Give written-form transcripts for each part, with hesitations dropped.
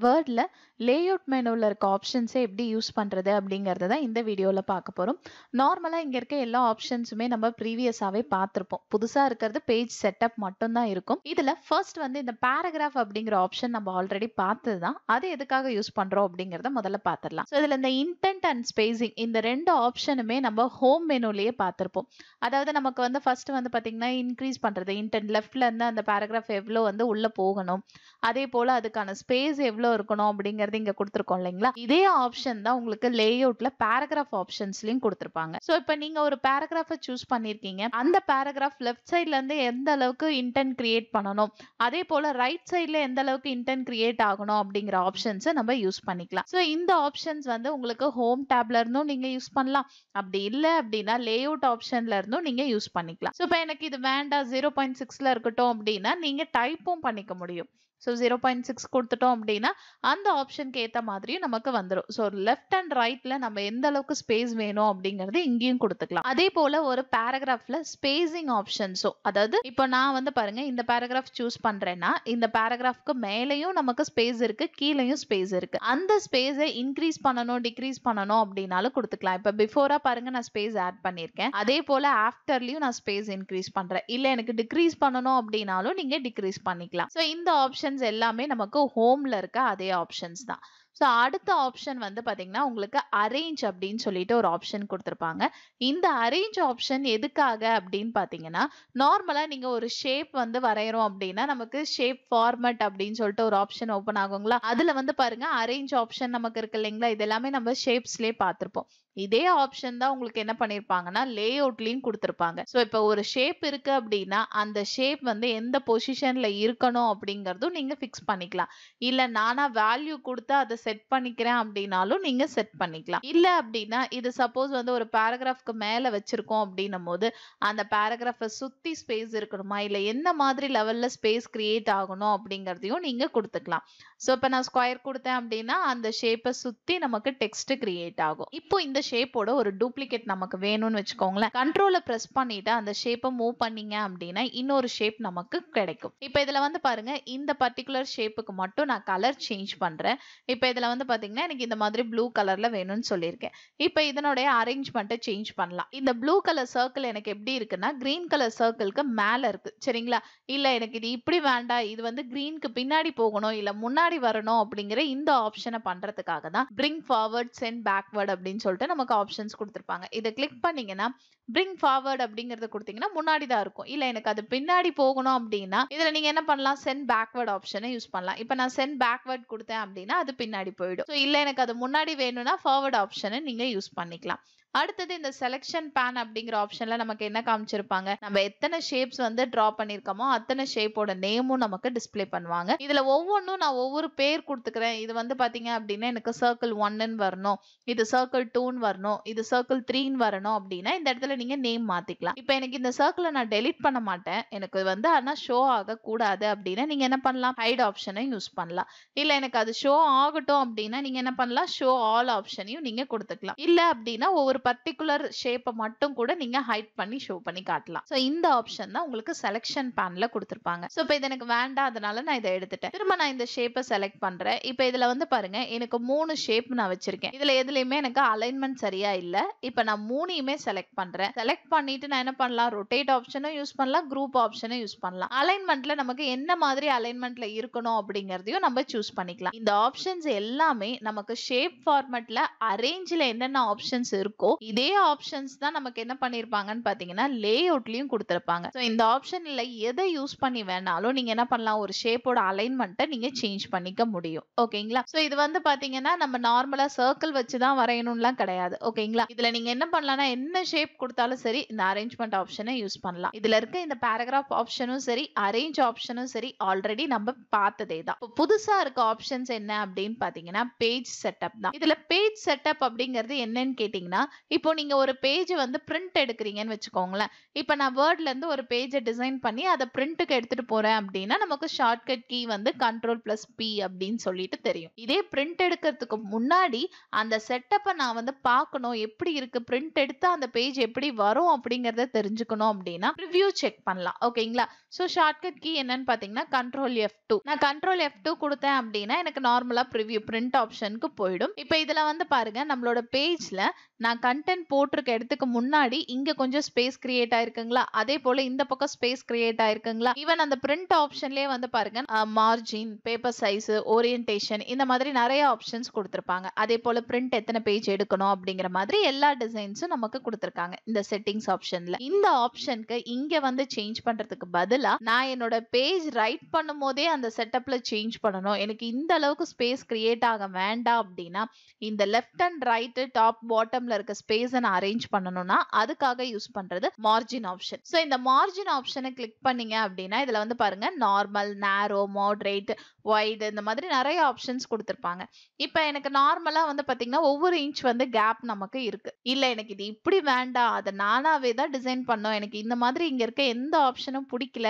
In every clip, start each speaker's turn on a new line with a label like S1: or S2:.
S1: வேர்ட்ல layout மெனுல இருக்க ஆப்ஷன்ஸை எப்படி use பண்றது அப்படிங்கறத தான் இந்த வீடியோல பார்க்க போறோம். நார்மலா இங்க இருக்க எல்லா ஆப்ஷன்ஸுமே நம்ம ப்ரீவியஸாவே பார்த்திருப்போம். புதுசா இருக்கிறது பேஜ் செட்டப் மட்டும் தான் இருக்கும். இதுல ஃபர்ஸ்ட் வந்து இந்த பேராகிராஃப் அப்படிங்கிற ஆப்ஷன் நம்ம ஆல்ரெடி பார்த்தது தான். அது எதுக்காக யூஸ் பண்றோம் அப்படிங்கறத முதல்ல பார்த்திடலாம். ஸோ இதுல இந்த இன்டென்ட் அண்ட் ஸ்பேசிங் இந்த ரெண்டு ஆப்ஷனுமே நம்ம ஹோம் மெனுலயே பார்த்திருப்போம். அதாவது நமக்கு வந்து ஃபர்ஸ்ட் வந்து பாத்தீங்கன்னா இன்க்ரீஸ் பண்றது இன்டென்ட் லெஃப்ட்ல இருந்து அந்த பேராகிராஃப் எவ்வளோ வந்து உள்ள போகணும், அதே போல அதுக்கான ஸ்பேஸ் எவ்வளோ இருக்கணும் அப்படிங்கறது இங்க கொடுத்துருக்கோம் இல்லைங்களா. இதே ஆப்ஷன் தான் உங்களுக்கு லேஅவுட்ல பேராகிராஃப் ஆப்ஷன்ஸ்லயும் கொடுத்துருப்பாங்க. ஸோ இப்போ நீங்க ஒரு பேராகிராஃபை சூஸ் பண்ணிருக்கீங்க, அந்த பேராகிராஃப் லெஃப்ட் சைட்ல இருந்து எந்த அளவுக்கு இன்டென்ட் கிரியேட் பண்ணணும், அதே போல ரைட் சைட்ல எந்த அளவுக்கு இன்டென்ட் கிரியேட் ஆகணும் அப்படிங்கிற ஆப்ஷன்ஸை நம்ம யூஸ் பண்ணிக்கலாம். ஸோ இந்த ஆப்ஷன்ஸ் வந்து உங்களுக்கு ஹோம் டேப்ல இருந்தும் நீங்க யூஸ் பண்ணலாம், அப்படி இல்லை அப்படின்னா லேஅவுட் ஆப்ஷன்ல இருந்தும் நீங்க யூஸ் பண்ணிக்கலாம். ஸோ இப்போ எனக்கு இது வேண்டாம் 0.6ல இருக்கட்டும் அப்படின்னா நீங்க டைப்பும் பண்ணிக்க முடியும். ஸோ 0.6 கொடுத்துட்டோம் அப்படின்னா அந்த ஆப்ஷனுக்கு ஏற்ற மாதிரியும் நமக்கு வந்துடும். ஸோ லெஃப்ட் அண்ட் ரைட்ல நம்ம எந்த அளவுக்கு ஸ்பேஸ் வேணும் அப்படிங்கறது இங்கேயும் கொடுத்துக்கலாம். அதே போல ஒரு பேராகிராஃப்ல ஸ்பேசிங் ஆப்ஷன்ஸோ, அதாவது இப்போ நான் வந்து பாருங்க இந்த பேராகிராஃப் சூஸ் பண்றேன்னா இந்த பேராகிராஃப்க்கு மேலேயும் நமக்கு ஸ்பேஸ் இருக்கு, கீழேயும் ஸ்பேஸ் இருக்கு. அந்த ஸ்பேஸை இன்க்ரீஸ் பண்ணணும் டிக்ரீஸ் பண்ணணும் அப்படின்னாலும் கொடுத்துக்கலாம். இப்போ பிஃபோரா பாருங்க நான் ஸ்பேஸ் ஆட் பண்ணியிருக்கேன், அதே போல ஆஃப்டர்லயும் நான் ஸ்பேஸ் இன்க்ரீஸ் பண்றேன். இல்லை எனக்கு டிக்ரீஸ் பண்ணணும் அப்படின்னாலும் நீங்க டிக்ரீஸ் பண்ணிக்கலாம். ஸோ இந்த ஆப்ஷன்ஸ் எல்லாமே நமக்கு ஹோம்ல இருக்க அதே ஆப்ஷன்ஸ் தான். ஸோ அடுத்த ஆப்ஷன் வந்து பாத்தீங்கன்னா உங்களுக்கு அரேஞ்ச் அப்படின்னு சொல்லிட்டு ஒரு ஆப்ஷன் கொடுத்துருப்பாங்க. இந்த அரேஞ்ச் ஆப்ஷன் எதுக்காக அப்படின்னு பாத்தீங்கன்னா, நார்மலா நீங்க ஒரு ஷேப் வந்து வரைகிறோம் அப்படின்னா நமக்கு ஷேப் ஃபார்மட் அப்படின்னு சொல்லிட்டு ஒரு ஆப்ஷன் ஓப்பன் ஆகுங்களா. அதுல வந்து பாருங்க அரேஞ்ச் ஆப்ஷன் நமக்கு இருக்கு இல்லைங்களா. இது எல்லாமே நம்ம ஷேப்ஸ்லயே பார்த்திருப்போம். இதே ஆப்ஷன் தான் உங்களுக்கு என்ன பண்ணிருப்பாங்கன்னா லேஅவுட்லயும் கொடுத்திருப்பாங்க. ஸோ இப்போ ஒரு ஷேப் இருக்கு அப்படின்னா அந்த ஷேப் வந்து எந்த பொசிஷன்ல இருக்கணும் அப்படிங்கறதும் நீங்க ஃபிக்ஸ் பண்ணிக்கலாம். இல்ல நானா வேல்யூ கொடுத்து அதை செட் பண்ணிக்கிறேன் அப்படின்னாலும் நீங்க செட் பண்ணிக்கலாம். இல்ல அப்படின்னா இது சப்போஸ் வந்து ஒரு பேராகிராஃப்க்கு மேல வச்சிருக்கோம் அப்படின்னும் போது அந்த பேராகிராஃபை சுத்தி ஸ்பேஸ் இருக்கணுமா, இல்ல என்ன மாதிரி லெவல்ல ஸ்பேஸ் கிரியேட் ஆகணும் அப்படிங்கறதையும் நீங்க கொடுத்துக்கலாம். ஸோ இப்போ நான் ஸ்கொயர் கொடுத்தேன் அப்படின்னா அந்த ஷேப்பை சுத்தி நமக்கு டெக்ஸ்ட் கிரியேட் ஆகும். இப்போ இந்த ஷேப்போட ஒரு டூப்ளிகேட் நமக்கு வேணும்னு வச்சுக்கோங்களேன், கண்ட்ரோலை பிரஸ் பண்ணிட்டு அந்த ஷேப்பை மூவ் பண்ணீங்க அப்படின்னா இன்னொரு ஷேப் நமக்கு கிடைக்கும். இப்போ இதுல வந்து பாருங்க இந்த பர்டிகுலர் ஷேப்புக்கு மட்டும் நான் கலர் சேஞ்ச் பண்றேன். இப்போ இதுல வந்து பாத்தீங்கன்னா எனக்கு இந்த மாதிரி ப்ளூ கலர்ல வேணும்னு சொல்லியிருக்கேன். இப்போ இதனுடைய அரேஞ்ச்மெண்ட்டை சேஞ்ச் பண்ணலாம். இந்த ப்ளூ கலர் சர்க்கிள் எனக்கு எப்படி இருக்குன்னா கிரீன் கலர் சர்க்கிள்க்கு மேல இருக்கு சரிங்களா. இல்ல எனக்கு இது இப்படி வேண்டாம், இது வந்து கிரீனுக்கு பின்னாடி போகணும் இல்ல முன்னாடி வரணும் அப்படிங்கிற இந்த ஆப்ஷனை பண்றதுக்காக தான் பிரிங் ஃபார்வர்ட் சென்ட் பேக்வர்ட் அப்படின்னு சொல்லிட்டு நமக்கு ஆப்ஷன்ஸ் கொடுத்திருப்பாங்க. இதை கிளிக் பண்ணீங்கன்னா பிரிங் ஃபார்வர்ட் அப்படிங்கறத கொடுத்தீங்கன்னா முன்னாடி தான் இருக்கும். இல்ல எனக்கு அது பின்னாடி போகணும் அப்படின்னா இதுல நீங்க என்ன பண்ணலாம், சென்ட் பேக்வர்ட் ஆப்ஷனை யூஸ் பண்ணலாம். இப்போ நான் சென்ட் பேக்வர்ட் கொடுத்தேன் அப்படின்னா அது பின்னாடி போயிடும். ஸோ இல்ல எனக்கு அது முன்னாடி வேணும்னா ஃபார்வர்ட் ஆப்ஷனை நீங்க யூஸ் பண்ணிக்கலாம். அடுத்தது இந்த செலக்ஷன் பேன் அப்படிங்கிற ஆப்ஷன்ல நமக்கு என்ன காமிச்சிருப்பாங்க, நம்ம எத்தனை ஷேப்ஸ் வந்து டிரா பண்ணிருக்கோமோ அத்தனை ஷேப்போட நேமும் நமக்கு டிஸ்ப்ளே பண்ணுவாங்க. இதுல ஒவ்வொன்றும் நான் ஒவ்வொரு பேர் கொடுத்துக்கிறேன். இது வந்து பாத்தீங்க அப்படின்னா எனக்கு சர்க்கிள் 1ன்னு வரணும், இது சர்க்கிள் 2ன்னு வரணும், இது சர்க்கிள் 3ன்னு வரணும் அப்படின்னா இந்த இடத்துல நீங்க நேம் மாத்திக்கலாம். இப்போ எனக்கு இந்த சர்க்கிளை நான் டெலீட் பண்ண மாட்டேன், எனக்கு வந்து ஆனா ஷோ ஆக கூடாது அப்படின்னா நீங்க என்ன பண்ணலாம், ஹைட் ஆப்ஷனை யூஸ் பண்ணலாம். இல்ல எனக்கு அது ஷோ ஆகட்டும் அப்படின்னா நீங்க என்ன பண்ணலாம், ஷோ ஆல் ஆப்ஷனையும் நீங்க கொடுத்துக்கலாம். இல்ல அப்படின்னா ஒவ்வொரு பர்டிகுலர் ஷேப்பை மட்டும் கூட நீங்க ஹைட் பண்ணி ஷோ பண்ணி காட்டலாம். சோ இந்த ஆப்ஷன் தான் உங்களுக்கு செலக்ஷன் பேன்ல கொடுத்திருப்பாங்க. சோ இப்போ இது எனக்கு வேண்டாம், அதனால நான் இதை எடுத்துட்டேன். திரும்ப நான் இந்த ஷேப்பை செலக்ட் பண்றேன். இப்போ இதுல வந்து பாருங்க எனக்கு 3 ஷேப் நான் வச்சிருக்கேன். இதுல எதுலயுமே எனக்கு அலைன்மெண்ட் சரியா இல்ல. இப்போ நான் 3யுமே செலக்ட் பண்றேன். செலக்ட் பண்ணிட்டு நான் என்ன பண்ணலாம், ரொட்டேட் ஆப்ஷனும் யூஸ் பண்ணலாம், குரூப் ஆப்ஷனும் யூஸ் பண்ணலாம். அலைன்மெண்ட்ல நமக்கு என்ன மாதிரி அலைன்மெண்ட்ல இருக்கணும் அப்படிங்கறதையும் நம்ம சூஸ் பண்ணிக்கலாம். இந்த ஆப்ஷன்ஸ் எல்லாமே நமக்கு ஷேப் ஃபார்மட்ல அரேஞ்ச்ல என்னென்ன ஆப்ஷன்ஸ் இருக்கோ இதே ஆப்ஷன்ஸ் தான் நமக்கு என்ன பண்ணிருப்பாங்கன்னு பாத்தீங்கன்னா லேஅவுட்லயும் கொடுத்திருப்பாங்க. சோ இந்த ஆப்ஷன்ல எதை யூஸ் பண்ணி வேணாலும் நீங்க என்ன பண்ணலாம், ஒரு ஷேப்போட அலைன்மெண்ட்டை நீங்க சேஞ்ச் பண்ணிக்க முடியும். ஓகேங்களா. சோ இது வந்து பாத்தீங்கன்னா நம்ம நார்மலா சர்க்கிள் வச்சு தான் வரையணும்லாம் கிடையாது. ஓகேங்களா. இதுல நீங்க என்ன பண்ணலாம்னா என்ன ஷேப் கொடுத்தாலும் சரி இந்த அரேஞ்ச்மெண்ட் ஆப்ஷனை யூஸ் பண்ணலாம். இதுல இருக்க இந்த பேராகிராஃப் ஆப்ஷனும் சரி அரேஞ்ச் ஆப்ஷனும் சரி ஆல்ரெடி நம்ம பார்த்ததே தான். புதுசா இருக்க ஆப்ஷன்ஸ் என்ன அப்படின்னு பாத்தீங்கன்னா பேஜ் செட்டப் தான். இதுல பேஜ் செட்டப் அப்படிங்கிறது என்னன்னு கேட்டீங்கன்னா, இப்போ நீங்க ஒரு பேஜ் வந்து பிரிண்ட் எடுக்கிறீங்கன்னு வச்சுக்கோங்களேன். இப்ப நான் வேர்ட்ல இருந்து ஒரு பேஜ டிசைன் பண்ணி அத பிரிண்ட்க்கு எடுத்துட்டு போறேன் அப்படின்னா, நமக்கு ஷார்ட்கட் கீ வந்து Ctrl+P அப்படின்னு சொல்லிட்டு தெரியும். இதே பிரிண்ட் எடுக்கிறதுக்கு முன்னாடி அந்த செட்டப்ப நான் வந்து பார்க்கணும். எப்படி இருக்கு பிரிண்ட் எடுத்தா அந்த பேஜ் எப்படி வரும் அப்படிங்கறத தெரிஞ்சுக்கணும் அப்படின்னா ப்ரிவ்யூ செக் பண்ணலாம். ஓகேங்களா? சோ ஷார்ட்கட் கீ என்னன்னு பாத்தீங்கன்னா Ctrl+F2. நான் Ctrl+F2 கொடுத்தேன் அப்படின்னா எனக்கு நார்மலா ப்ரிவ்யூ பிரிண்ட் ஆப்ஷனுக்கு போயிடும். இப்ப இதுல வந்து பாருங்க நம்மளோட பேஜ்ல நான் கண்டென்ட் போட்டிருக்க இடத்துக்கு முன்னாடி இங்க கொஞ்சம் ஸ்பேஸ் கிரியேட் ஆயிருக்குங்களா, அதே போல இந்த பக்கம் ஸ்பேஸ் கிரியேட் ஆயிருக்குங்களா. ஈவன் அந்த பிரிண்ட் ஆப்ஷன்லயே வந்து பாருங்க மார்ஜின், பேப்பர் சைஸ், ஓரியன்டேஷன் இந்த மாதிரி நிறைய ஆப்ஷன்ஸ் கொடுத்திருப்பாங்க. அதே போல பிரிண்ட் எத்தனை பேஜ் எடுக்கணும் அப்படிங்கிற மாதிரி எல்லா டிசைன்ஸும் நமக்கு கொடுத்திருக்காங்க இந்த செட்டிங்ஸ் ஆப்ஷன்ல. இந்த ஆப்ஷனுக்கு இங்க வந்து சேஞ்ச் பண்றதுக்கு பதிலா நான் என்னோட பேஜ் ரைட் பண்ணும் போதே அந்த செட்டப்ல சேஞ்ச் பண்ணணும், எனக்கு இந்த அளவுக்கு ஸ்பேஸ் கிரியேட் ஆக வேண்டாம் அப்படின்னா இந்த left and right top bottom இருக்க ஸ்பேஸ் நான் அரேஞ்ச் பண்ணனும்னா அதுக்காக யூஸ் பண்றது மார்ஜின் ஆப்ஷன். சோ இந்த மார்ஜின் ஆப்ஷனை கிளிக் பண்ணீங்க அப்படின்னா இதுல வந்து பாருங்க நார்மல், நேரோ, மாடரேட், வைட் இந்த மாதிரி நிறைய ஆப்ஷன்ஸ் கொடுத்திருப்பாங்க. இப்ப எனக்கு நார்மலா வந்து பாத்தீங்கன்னா ஒவ்வொரு இன்ச் வந்து கேப் நமக்கு இருக்கு. இல்ல எனக்கு இது இப்படி வேண்டாம், அதை நானாவே தான் டிசைன் பண்ணோம், எனக்கு இந்த மாதிரி இங்க இருக்க எந்த ஆப்ஷனும் பிடிக்கல,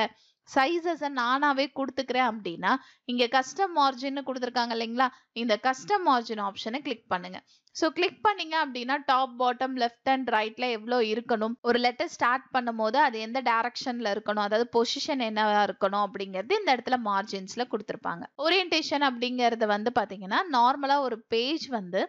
S1: சைஸஸ் நானாவே கொடுத்துக்கிறேன் அப்படின்னா இங்க கஸ்டம் மார்ஜின் கொடுத்திருக்காங்க இல்லைங்களா, இந்த கஸ்டம் மார்ஜின் ஆப்ஷனை கிளிக் பண்ணுங்க. சோ கிளிக் பண்ணீங்க அப்படின்னா டாப், பாட்டம், லெஃப்ட் அண்ட் ரைட்ல எவ்வளவு இருக்கணும், ஒரு லெட்டர் ஸ்டார்ட் பண்ணும் போது அது எந்த டைரக்ஷன்ல இருக்கணும், அதாவது பொசிஷன் என்னவா இருக்கணும் அப்படிங்கிறது இந்த இடத்துல மார்ஜின்ஸ்ல கொடுத்திருப்பாங்க. ஓரியன்டேஷன் அப்படிங்கிறது வந்து பாத்தீங்கன்னா நார்மலா ஒரு பேஜ் வந்து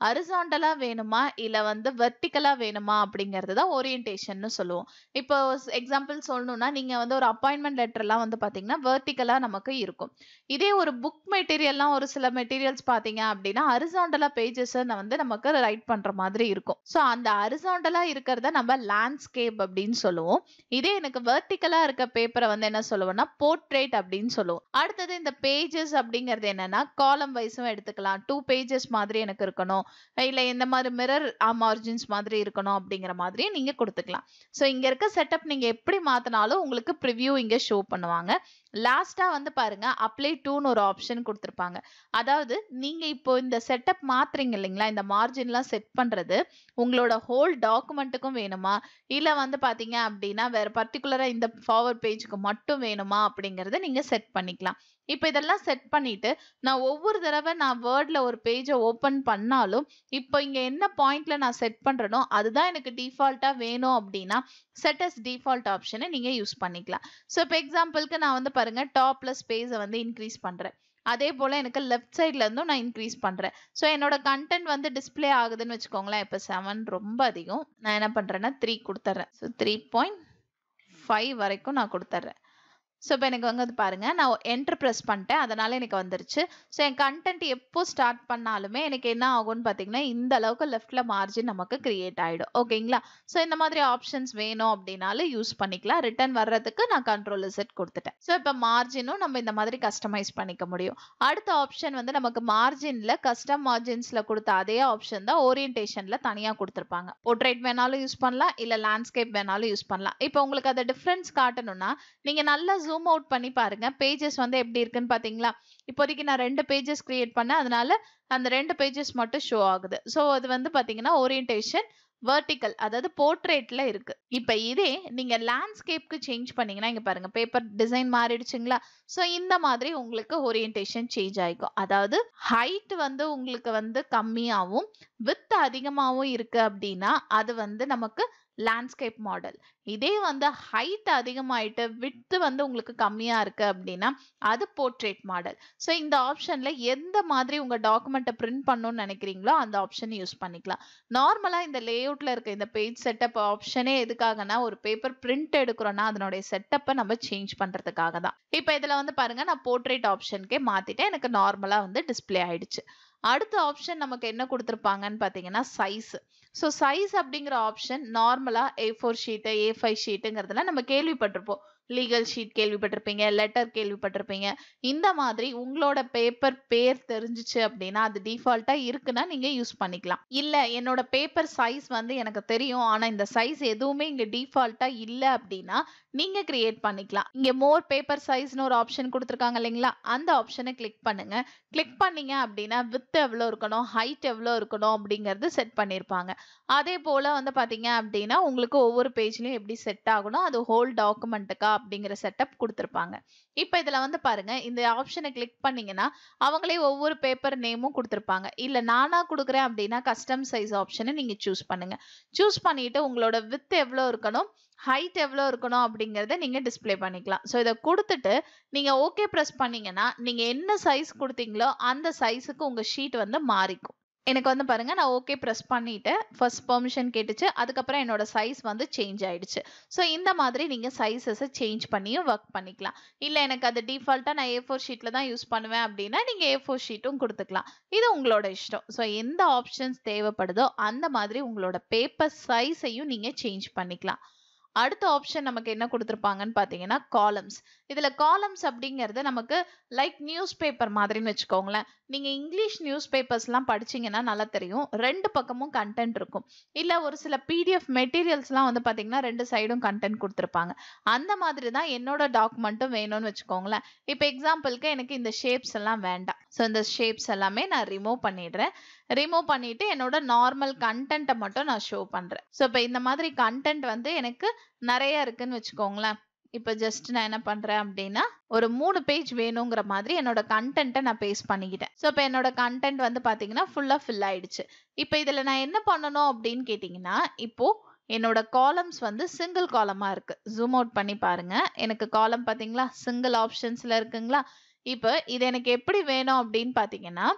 S1: ஹரிசாண்டலா வேணுமா இல்ல வந்து வெர்டிகலா வேணுமா அப்படிங்கிறது தான் ஓரியன்டேஷன் சொல்லுவோம். இப்போ எக்ஸாம்பிள் சொல்லணும்னா நீங்க வந்து ஒரு அப்பாயின்மெண்ட் லெட்டர் எல்லாம் வந்து பாத்தீங்கன்னா வெர்டிகலா நமக்கு இருக்கும். இதே ஒரு புக் மெட்டீரியல்லாம் ஒரு சில மெட்டீரியல்ஸ் பாத்தீங்க அப்படின்னா ஹரிசாண்டலா பேஜஸ் வந்து நமக்கு ரைட் பண்ற மாதிரி இருக்கும். சோ அந்த ஹரிசாண்டலா இருக்கிறத நம்ம லேண்ட்ஸ்கேப் அப்படின்னு சொல்லுவோம். இதே எனக்கு வெர்டிகலா இருக்க பேப்பரை வந்து என்ன சொல்லுவோம்னா போர்ட்ரேட் அப்படின்னு சொல்லுவோம். அடுத்தது இந்த பேஜஸ் அப்படிங்கிறது என்னன்னா காலம் வைஸும் எடுத்துக்கலாம். 2 பேஜஸ் மாதிரி எனக்கு இருக்கணும், இல்ல இந்த மாதிரி மிரர் மார்ஜின்ஸ் மாதிரி இருக்கணும் அப்படிங்கிற மாதிரி நீங்க கொடுத்துக்கலாம். சோ இங்க இருக்க செட்டப் நீங்க எப்படி மாத்தினாலும் உங்களுக்கு ப்ரிவ்யூ இங்க ஷோ பண்ணுவாங்க. லாஸ்டா வந்து பாருங்க அப்ளை டூன்னு ஒரு ஆப்ஷன் கொடுத்திருப்பாங்க. அதாவது நீங்க இப்போ இந்த செட்டப் மாத்துறீங்க இல்லைங்களா, இந்த மார்ஜின்லாம் செட் பண்றது உங்களோட ஹோல் டாக்குமெண்ட்டுக்கும் வேணுமா இல்ல வந்து பாத்தீங்க அப்படின்னா வேற பர்டிகுலரா இந்த ஃபார்வர்ட் பேஜுக்கு மட்டும் வேணுமா அப்படிங்கறத நீங்க செட் பண்ணிக்கலாம். இப்ப இதெல்லாம் செட் பண்ணிட்டு நான் ஒவ்வொரு தடவை நான் வேர்ட்ல ஒரு பேஜை ஓபன் பண்ணாலும் இப்போ இங்க என்ன பாயிண்ட்ல நான் செட் பண்றேனோ அதுதான் எனக்கு டிஃபால்ட்டா வேணும் அப்படின்னா செட் அஸ் டிஃபால்ட் ஆப்ஷனை நீங்க யூஸ் பண்ணிக்கலாம். சோ இப்போ எக்ஸாம்பிளுக்கு நான் வந்து பாருங்க டாப்ல ஸ்பேஸை வந்து இன்க்ரீஸ் பண்றேன், அதே போல எனக்கு லெஃப்ட் சைட்ல இருந்தும் நான் இன்க்ரீஸ் பண்றேன். சோ என்னோட கண்டென்ட் வந்து டிஸ்ப்ளே ஆகுதுன்னு வச்சுக்கோங்களேன். இப்ப 7 ரொம்ப அதிகம், நான் என்ன பண்றேன்னா 3 கொடுத்துறேன். சோ 3.5 வரைக்கும் நான் கொடுத்துறேன். சோ இப்போ எனக்கு வந்து பாருங்க நான் என்டர் பிரஸ் பண்ணிட்டேன், அதனால எனக்கு வந்துருச்சு. சோ என் கண்டென்ட் எப்போ ஸ்டார்ட் பண்ணாலுமே எனக்கு என்ன ஆகும்னு பாத்தீங்கன்னா இந்த அளவுக்கு லெஃப்ட்ல மார்ஜின் நமக்கு கிரியேட் ஆயிடும். ஓகேங்களா? சோ இந்த மாதிரி ஆப்ஷன்ஸ் வேணும் அப்படின்னாலும் யூஸ் பண்ணிக்கலாம். ரிட்டர்ன் வர்றதுக்கு நான் Ctrl+Z கொடுத்துட்டேன். சோ இப்போ மார்ஜினும் நம்ம இந்த மாதிரி கஸ்டமைஸ் பண்ணிக்க முடியும். அடுத்த ஆப்ஷன் வந்து நமக்கு மார்ஜின்ல கஸ்டம் மார்ஜின்ஸ்ல கொடுத்த அதே ஆப்ஷன் தான் ஓரியன்டேஷன்ல தனியா கொடுத்திருப்பாங்க. போர்ட்ரேட் வேணாலும் யூஸ் பண்ணலாம், இல்ல லேண்ட்ஸ்கேப் வேணாலும் யூஸ் பண்ணலாம். இப்போ உங்களுக்கு அந்த டிஃபரன்ஸ் காட்டணும்னா நீங்க நல்லா ஜூம் அவுட் பண்ணி பாருங்க. பேஜஸ் வந்து எப்படி இருக்குன்னு பாத்தீங்களா? இப்போதைக்கு நான் 2 பேஜஸ் கிரியேட் பண்ணேன், அதனால அந்த 2 பேஜஸ் மட்டும் ஷோ ஆகுது. சோ அது வந்து பாத்தீங்கன்னா ஓரியன்டேஷன் வெர்டிகல், அதாவது போர்ட்ரேட்ல இருக்கு. இப்ப இதே நீங்க லேண்ட்ஸ்கேப்க்கு சேஞ்ச் பண்ணீங்கன்னா இங்க பாருங்க பேப்பர் டிசைன் மாறிடுச்சுங்களா? சோ இந்த மாதிரி உங்களுக்கு ஓரியன்டேஷன் சேஞ்ச் ஆயிக்கும். அதாவது ஹைட் வந்து உங்களுக்கு வந்து கம்மியாவும் வித் அதிகமாவும் இருக்கு அப்படின்னா அது வந்து நமக்கு லேண்ட்ஸ்கேப் மாடல். இதே வந்து ஹைட் அதிகமாயிட்டு விட்த் வந்து உங்களுக்கு கம்மியா இருக்கு அப்படின்னா அது போர்ட்ரேட் மாடல். சோ இந்த ஆப்ஷன்ல எந்த மாதிரி உங்க டாக்குமெண்ட்டை பிரிண்ட் பண்ணணும்னு நினைக்கிறீங்களோ அந்த ஆப்ஷன் யூஸ் பண்ணிக்கலாம். நார்மலா இந்த லேஅவுட்ல இருக்க இந்த பேஜ் செட்டப் ஆப்ஷனே எதுக்காகனா ஒரு பேப்பர் பிரிண்ட் எடுக்கிறோம்னா அதனுடைய செட்டப்பை நம்ம சேஞ்ச் பண்றதுக்காக தான். இப்போ இதுல வந்து பாருங்க நான் போர்ட்ரேட் ஆப்ஷனுக்கே மாத்திட்டேன், எனக்கு நார்மலா வந்து டிஸ்ப்ளே ஆயிடுச்சு. அடுத்த ஆப்ஷன் நமக்கு என்ன கொடுத்திருப்பாங்கன்னு பாத்தீங்கன்னா சைஸ். சோ சைஸ் அப்படிங்கிற ஆப்ஷன் நார்மலா A4 ஷீட், A5 ஷீட்டுங்கிறதுல நம்ம கேள்விப்பட்டிருப்போம். லீகல் ஷீட் கேள்விப்பட்டிருப்பீங்க, லெட்டர் கேள்விப்பட்டிருப்பீங்க. இந்த மாதிரி உங்களோட பேப்பர் பேர் தெரிஞ்சுச்சு அப்படின்னா, அது டிஃபால்ட்டா இருக்குன்னா நீங்க யூஸ் பண்ணிக்கலாம். இல்ல என்னோட பேப்பர் சைஸ் வந்து எனக்கு தெரியும். ஆனா இந்த சைஸ் எதுவுமே இங்க டிஃபால்ட்டா இல்ல அப்படின்னா, நீங்க கிரியேட் பண்ணிக்கலாம். இங்க மோர் பேப்பர் சைஸ்ன்னு ஒரு ஆப்ஷன் குடுத்திருக்காங்க இல்லைங்களா? அந்த ஆப்ஷன கிளிக் பண்ணுங்க. கிளிக் பண்ணீங்க அப்படின்னா, விட்த் எவ்வளோ இருக்கணும், ஹைட் எவ்வளோ இருக்கணும் அப்படிங்கிறது செட் பண்ணியிருப்பாங்க. அதே போல வந்து பார்த்தீங்க அப்படின்னா, உங்களுக்கு ஒவ்வொரு பேஜ்லயும் எப்படி செட் ஆகணும், அது ஹோல் டாக்குமெண்ட்டுக்கா அப்படிங்கிற செட்டப் குடுத்திருப்பாங்க. இப்ப இதுல வந்து பாருங்க, இந்த ஆப்ஷன கிளிக் பண்ணீங்கன்னா, அவங்களே ஒவ்வொரு பேப்பர் நேமும் குடுத்திருப்பாங்க. இல்ல நானா குடுக்குறேன் அப்படின்னா, கஸ்டம் சைஸ் ஆப்ஷன நீங்க சூஸ் பண்ணுங்க. சூஸ் பண்ணிட்டு உங்களோட விட்த் எவ்வளோ இருக்கணும், ஹைட் எவ்வளோ இருக்கணும் அப்படிங்கிறத நீங்க டிஸ்ப்ளே பண்ணிக்கலாம். ஸோ இத குடுத்துட்டு, நீங்க ஓகே பிரஸ் பண்ணீங்கன்னா, நீங்க என்ன சைஸ் குடுத்தீங்களோ, அந்த சைஸ்க்கு உங்க ஷீட் வந்து மாறிக்கும். எனக்கு வந்து பாருங்க, நான் ஓகே பிரஸ் பண்ணிட்டேன். ஃபர்ஸ்ட் பெர்மிஷன் கேட்டுச்சு. அதுக்கப்புறம் என்னோட சைஸ் வந்து சேஞ்ச் ஆயிடுச்சு. ஸோ இந்த மாதிரி நீங்க சைஸஸ சேஞ்ச் பண்ணியும் வொர்க் பண்ணிக்கலாம். இல்ல எனக்கு அது டிஃபால்ட்டா நான் A4 ஷீட்ல தான் யூஸ் பண்ணுவேன் அப்படின்னா, நீங்க A4 ஷீட்டும் குடுத்துக்கலாம். இது உங்களோட இஷ்டம். ஸோ எந்த ஆப்ஷன்ஸ் தேவைப்படுதோ, அந்த மாதிரி உங்களோட பேப்பர் சைஸையும் நீங்க சேஞ்ச் பண்ணிக்கலாம். அடுத்த ஆப்ஷன் நமக்கு என்ன குடுத்திருப்பாங்கன்னு பார்த்தீங்கன்னா, காலம்ஸ். இதுல காலம்ஸ் அப்படிங்கிறது நமக்கு லைக் நியூஸ் பேப்பர் மாதிரின்னு வச்சுக்கோங்களேன். நீங்க இங்கிலீஷ் நியூஸ் பேப்பர்ஸ்லாம் படிச்சீங்கன்னா நல்லா தெரியும். 2 பக்கமும் கன்டென்ட் இருக்கும். இல்ல ஒரு சில PDF மெட்டீரியல்ஸ்லாம் வந்து பார்த்தீங்கன்னா, 2 சைடும் கன்டென்ட் குடுத்திருப்பாங்க. அந்த மாதிரி தான் என்னோட டாக்குமெண்ட்டும் வேணும்னு வச்சுக்கோங்களேன். இப்ப எக்ஸாம்பிள்க்கு எனக்கு இந்த ஷேப்ஸ் எல்லாம் வேண்டாம். ஸோ இந்த ஷேப்ஸ் எல்லாமே நான் ரிமூவ் பண்ணிடுறேன். ரிமூவ் பண்ணிட்டு என்னோட நார்மல் கன்டென்ட்ட மட்டும் நான் ஷோ பண்றேன். ஸோ இப்ப இந்த மாதிரி கன்டென்ட் வந்து எனக்கு நெறைய இருக்குன்னு வச்சுக்கோங்களேன். இப்ப ஜஸ்ட் நான் என்ன பண்றேன் அப்படின்னா, ஒரு 3 பேஜ் வேணுங்கிற மாதிரி என்னோட கன்டென்ட்ட நான் பேஸ்ட் பண்ணிக்கிட்டேன். ஸோ இப்ப என்னோட கன்டென்ட் வந்து பார்த்தீங்கன்னா, ஃபுல்லா ஃபில் ஆயிடுச்சு. இப்ப இதுல நான் என்ன பண்ணணும் அப்படின்னு கேட்டீங்கன்னா, இப்போ என்னோட காலம்ஸ் வந்து சிங்கிள் காலமா இருக்கு. ஜூம் அவுட் பண்ணி பாருங்க. எனக்கு காலம் பார்த்தீங்களா? சிங்கிள் ஆப்ஷன்ஸ்ல இருக்குங்களா? இப்ப இது எனக்கு எப்படி வேணும் அப்படின்னு பார்த்தீங்கன்னா,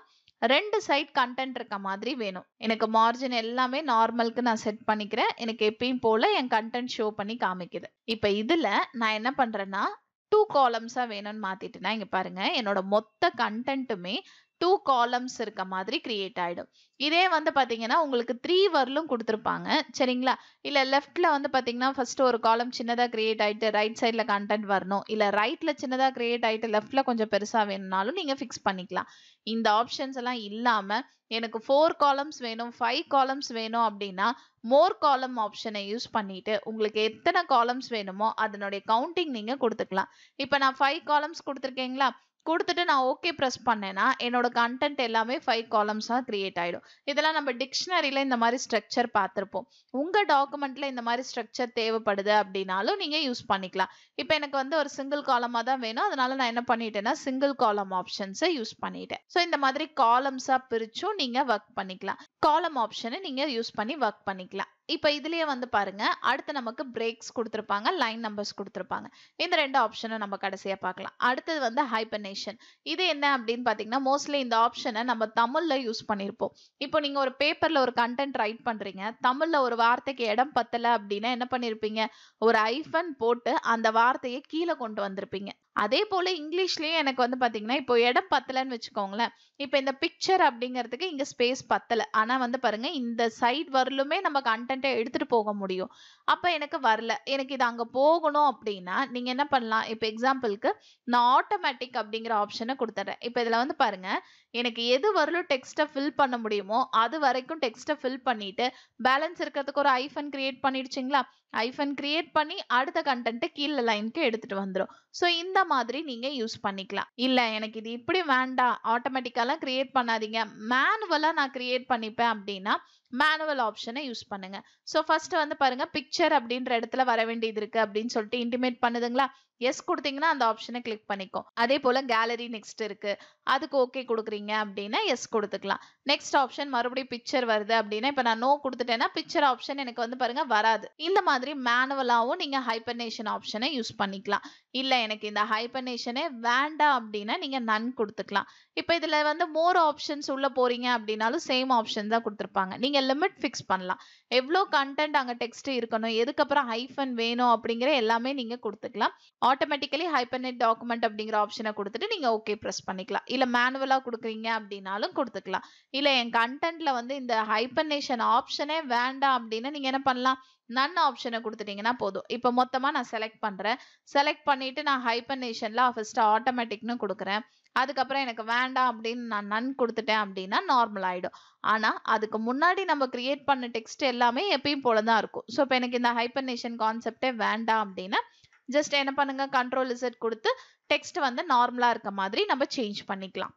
S1: 2 சைட் கன்டென்ட் இருக்க மாதிரி வேணும். எனக்கு மார்ஜின் எல்லாமே நார்மலுக்கு நான் செட் பண்ணிக்கிறேன். எனக்கு எப்பயும் போல என் கன்டென்ட் ஷோ பண்ணி காமிக்குது. இப்ப இதுல நான் என்ன பண்றேன்னா, 2 காலம்ஸா வேணும்னு மாத்திட்டேன்னா, இங்க பாருங்க என்னோட மொத்த கன்டென்ட்டுமே 2 காலம்ஸ் இருக்க மாதிரி கிரியேட் ஆயிடும். இதே வந்து பாத்தீங்கன்னா, உங்களுக்கு 3 வரலும் குடுத்திருப்பாங்க. சரிங்களா? இல்ல லெஃப்ட்ல வந்து பாத்தீங்கன்னா, ஃபர்ஸ்ட் ஒரு காலம் சின்னதா கிரியேட் ஆயிட்டு ரைட் சைட்ல கன்டென்ட் வரணும். இல்ல ரைட்ல சின்னதா கிரியேட் ஆயிட்டு லெஃப்ட்ல கொஞ்சம் பெருசா வேணும்னாலும் நீங்க ஃபிக்ஸ் பண்ணிக்கலாம். இந்த ஆப்ஷன்ஸ் எல்லாம் இல்லாம எனக்கு 4 காலம்ஸ் வேணும், 5 காலம்ஸ் வேணும் அப்படின்னா, மோர் காலம் ஆப்ஷனை யூஸ் பண்ணிட்டு உங்களுக்கு எத்தனை காலம்ஸ் வேணுமோ அதனுடைய கவுண்டிங் நீங்க குடுத்துக்கலாம். இப்ப நான் 5 காலம்ஸ் குடுத்திருக்கேங்களா? குடுத்துட்டு நான் ஓகே பிரஸ் பண்ணேன்னா, என்னோட கன்டென்ட் எல்லாமே 5 காலம்ஸா கிரியேட் ஆயிடும். இதெல்லாம் நம்ம டிக்ஷனரில இந்த மாரி ஸ்ட்ரக்சர் பார்த்திருப்போம். உங்க டாக்குமெண்ட்ல இந்த மாரி ஸ்ட்ரக்சர் தேவைப்படுது அப்படின்னாலும் நீங்க யூஸ் பண்ணிக்கலாம். இப்ப எனக்கு வந்து ஒரு சிங்கிள் காலமா தான் வேணும். அதனால நான் என்ன பண்ணிட்டேன்னா, சிங்கிள் காலம் ஆப்ஷன்ஸ யூஸ் பண்ணிட்டேன். சோ இந்த மாதிரி காலம்ஸா பிரிச்சும் நீங்க வொர்க் பண்ணிக்கலாம். காலம் ஆப்ஷனை நீங்க யூஸ் பண்ணி வொர்க் பண்ணிக்கலாம். இப்ப இதுலயே வந்து பாருங்க, அடுத்து நமக்கு பிரேக்ஸ் குடுத்திருப்பாங்க, லைன் நம்பர்ஸ் குடுத்திருப்பாங்க. இந்த 2 ஆப்ஷனும் நம்ம கடைசியா பார்க்கலாம். அடுத்தது வந்து ஹைபர்னேஷன். இது என்ன அப்படின்னு பார்த்தீங்கன்னா, மோஸ்ட்லி இந்த ஆப்ஷனை நம்ம தமிழ்ல யூஸ் பண்ணியிருப்போம். இப்போ நீங்க ஒரு பேப்பர்ல ஒரு கன்டென்ட் ரைட் பண்றீங்க. தமிழ்ல ஒரு வார்த்தைக்கு இடம் பத்தல அப்படின்னா என்ன பண்ணியிருப்பீங்க? ஒரு ஹைஃபன் போட்டு அந்த வார்த்தையை கீழ கொண்டு வந்திருப்பீங்க. அதே போல இங்கிலீஷ்லயும் எனக்கு வந்து பாத்தீங்கன்னா, இப்போ இடம் பத்தலன்னு வச்சுக்கோங்களேன். இப்ப இந்த பிக்சர் அப்படிங்கிறதுக்கு இங்க ஸ்பேஸ் பத்தல. ஆனா வந்து பாருங்க, இந்த சைட் வரலுமே நம்ம கன்டென்ட்ட எடுத்துட்டு போக முடியும். அப்ப எனக்கு வரல. எனக்கு இது அங்க போகணும் அப்படின்னா, நீங்க என்ன பண்ணலாம்? இப்ப எக்ஸாம்பிள்க்கு நான் ஆட்டோமேட்டிக் அப்படிங்கிற ஆப்ஷன குடுத்துடுறேன். இப்ப இதுல வந்து பாருங்க, எனக்கு எது வரலும் டெக்ஸ்ட்ட ஃபில் பண்ண முடியுமோ, அது வரைக்கும் டெக்ஸ்ட்ட ஃபில் பண்ணிட்டு, பேலன்ஸ் இருக்கிறதுக்கு ஒரு ஹைஃபன் கிரியேட் பண்ணிடுச்சுங்களா? ஹைஃபன் கிரியேட் பண்ணி அடுத்த கன்டென்ட்ட கீழ லைன்க்கு எடுத்துட்டு வந்துரும். சோ இந்த மாதிரி நீங்க யூஸ் பண்ணிக்கலாம். இல்ல எனக்கு இது இப்படி வேண்டாம், ஆட்டோமேட்டிக்காலாம் கிரியேட் பண்ணாதீங்க, மேனுவலா நான் கிரியேட் பண்ணிப்பேன் அப்படின்னா, மேனுவல் ஆப்ஷனை யூஸ் பண்ணுங்க. சோ ஃபர்ஸ்ட் வந்து பாருங்க, பிக்சர் அப்படின்ற இடத்துல வர வேண்டியது இருக்கு அப்படின்னு சொல்லிட்டு இன்டிமேட் பண்ணுதுங்களா? எஸ் குடுத்தீங்கன்னா அந்த ஆப்ஷனை கிளிக் பண்ணிக்கும். அதே போல கேலரி நெக்ஸ்ட் இருக்கு. அதுக்கு ஓகே குடுக்குறீங்க அப்படின்னா எஸ் குடுத்துக்கலாம். நெக்ஸ்ட் ஆப்ஷன் மறுபடியும் பிக்சர் வருது அப்படின்னா, இப்ப நான் நோ குடுத்துட்டேன்னா பிக்சர் ஆப்ஷன் எனக்கு வந்து பாருங்க வராது. இந்த மாதிரி மேனுவலாவும் நீங்க ஹைபர்னேஷன் ஆப்ஷனை யூஸ் பண்ணிக்கலாம். இல்ல எனக்கு இந்த ஹைபர்னேஷனே வேண்டாம் அப்படின்னா நீங்க நன் குடுத்துக்கலாம். இப்ப இதுல வந்து மோர் ஆப்ஷன்ஸ் உள்ள போறீங்க அப்படின்னாலும் சேம் ஆப்ஷன் தான் குடுத்திருப்பாங்க. நீங்க லிமிட் ஃபிக்ஸ் பண்ணலாம். எவ்ளோ கன்டென்ட் அங்க டெக்ஸ்ட் இருக்கணும், எதுக்கு அப்புறம் ஹைஃபன் வேணும் அப்படிங்கிற எல்லாமே நீங்க குடுத்துக்கலாம். ஆட்டோமேட்டிக்கலி ஹைப்பர்நெட் டாக்குமெண்ட் அப்படிங்கிற ஆப்ஷனை கொடுத்துட்டு நீங்க ஓகே பிரஸ் பண்ணிக்கலாம். இல்ல மேனுவலா கொடுக்குறீங்க அப்படின்னாலும் கொடுத்துக்கலாம். இல்ல என் கண்டென்ட்ல வந்து இந்த ஹைப்பர்நேஷன் ஆப்ஷனே வேண்டாம் அப்படின்னு நீங்க என்ன பண்ணலாம், நன் ஆப்ஷனை கொடுத்துட்டீங்கன்னா போதும். இப்போ மொத்தமா நான் செலக்ட் பண்றேன். செலக்ட் பண்ணிட்டு நான் ஹைப்பர்நேஷன்ல ஃபர்ஸ்ட் ஆட்டோமேட்டிக்னு கொடுக்குறேன். அதுக்கப்புறம் எனக்கு வேண்டாம் அப்படின்னு நான் நன் கொடுத்துட்டேன் அப்படின்னா நார்மல் ஆயிடும். ஆனா அதுக்கு முன்னாடி நம்ம கிரியேட் பண்ண டெக்ஸ்ட் எல்லாமே எப்பயும் போல தான் இருக்கும். ஸோ இப்போ எனக்கு இந்த ஹைப்பர்நேஷன் கான்செப்டே வேண்டாம் அப்படின்னா ஜஸ்ட் என்ன பண்ணுங்க, கண்ட்ரோல் Z கொடுத்து டெக்ஸ்ட் வந்து நார்மலா இருக்க மாதிரி நம்ம சேஞ்ச் பண்ணிக்கலாம்.